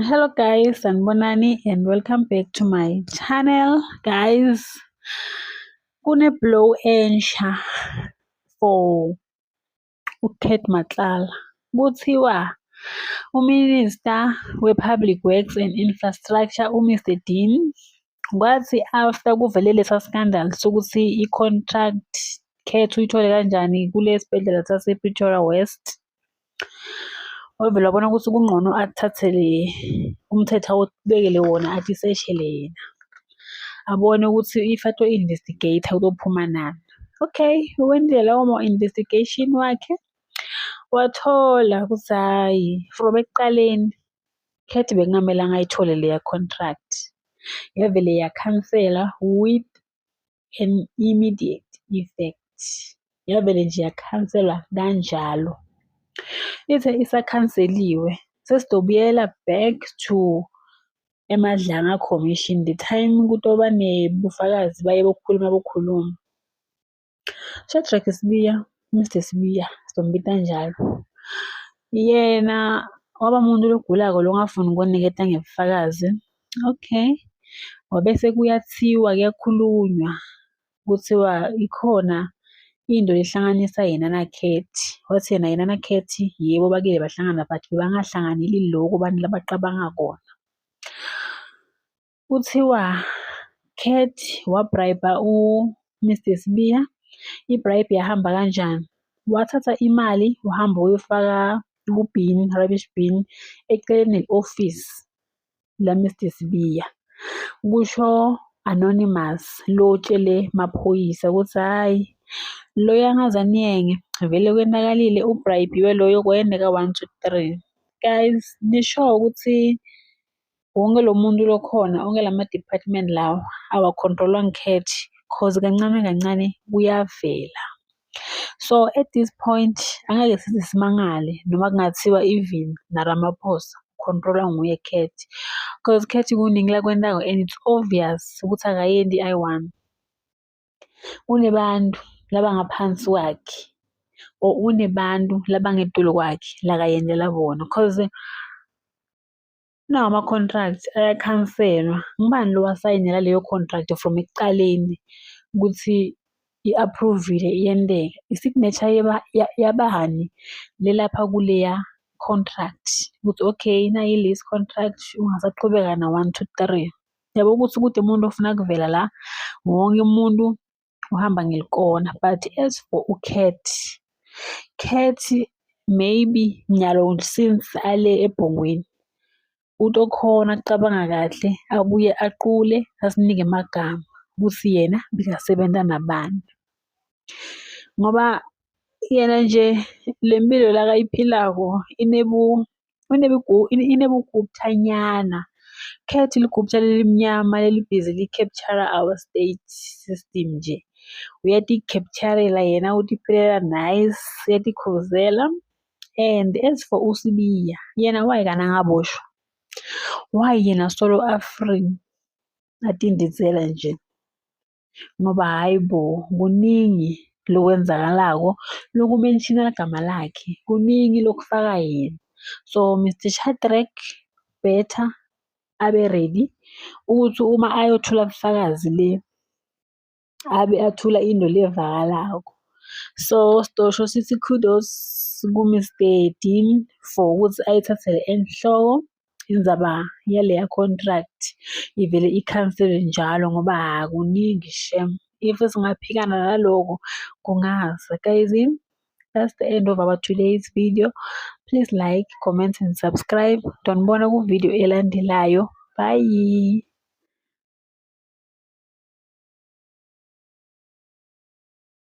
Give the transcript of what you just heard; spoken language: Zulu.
Hello guys, sanibonani and welcome back to my channel. Guys, kune-blow ensha for uKate Matlala. Kuthiwa uMinister we-Public Works and Infrastructure uMr Dean kwathi after kuvele lesa scandal sokuthi i-contract Kate uyithole kanjani kule sibhedlela sase-Pretoria West, wavele wabona ukuthi kungcono athathele umthetho awubekele wona athi seshele yena abone ukuthi if ato-investigate utophuma nani. Okay, wendile lawo ma-investigation wakhe wathola ukuthi hhayi from ekuqaleni Kate bekungamelanga ayithole leya contract, yavele yakhansela with an immediate effect. Yavele nje yakhanselwa kanjalo. Ithe isakhanseliwe sesidobuyela back to eMadlanga Commission, the time kutoba nebufakazi baye bokhuluma. Shadrack Sibiya, Mr Sibiya sizombita njalo, yena waba umuntu logulako longafuni ukuniketa ngebufakazi. Okay, wabese kuyathiwa kuyakhulunywa kuthiwa ikhona into lehlanganisa yena naKate. Wathi yena naKate yebo bakele bahlangana but bebangahlanganeli lokho abantu labaqabanga kona. Kuthiwa Kate wabribe uMr Sibiya. I-bribe yahamba kanjani? Wathatha imali wahamba uyofaka ku-bin, rubbish bin eceleni ne-office laMr Sibiya. Kusho anonymous lo otshele maphoyisa ukuthi hhayi loyo angazaniyenge vele kwenakalile ubribe loyo kwenzeka 1 2 3. Guys, nisho ukuthi wonke lo muntu lokhona, onke lama-department lawo awakhontrolwa ngu-Kate cause kancane kancane kuyavela. So at this point angeke size simangale noma kungathiwa even naRamaphosa controlwa nguye Kate, cause Kate kuningi lakwentako and it's obvious ukuthi akayendi ayi-one. Unebantu labangaphansi kwakhe or unebantu labangetulo kwakhe lakayendela bona cause nawo ama-contract ayakhanselwa. Ngubani lo wasayinela leyo contract from ekuqaleni ukuthi i-approvile iyenteka? I-signature yabani lelapha kuleya contract ukuthi okay nayi lease contract ungasaqhubeka na 1 2 3. Yabo ukuthi umuntu ofuna kuvela la wonke umuntu uhamba ngelikona, but as for Kate maybe nyalo since ale ebhongweni utokhona akucabanga kahle abuye aqule asinike amagama ukuthi yena bekasebenza nabani, ngoba yena nje lempilo lakayiphilako inebuguptanyana. Kate ligupta lelimnyama lelibhizi li-capture our state system nje. Uyati-capturela yena utiphilela nice, uyatikhuzela. And as for uSibiya, yena why kanangaboshwa? Why yena solo afree atindizela nje? Ngoba hayi bo, kuningi lokwenzakalako lokumenshina igama lakhe, kuningi lokufaka yena. So Mr Shadrack better abe ready ukuthi uma ayothola ubufakazi le abe athula into levakalako. So sitosho sithi kudos ku-Mr Dean for ukuthi ayithathele enhloko indzaba yaleya contract ivele ikhanselwe njalo ngoba kuningi shem. If singaphikana naloko kungasa. Guys, that's the end of our today's video. Please like, comment and subscribe. Donibona ku video elandelayo. Bye.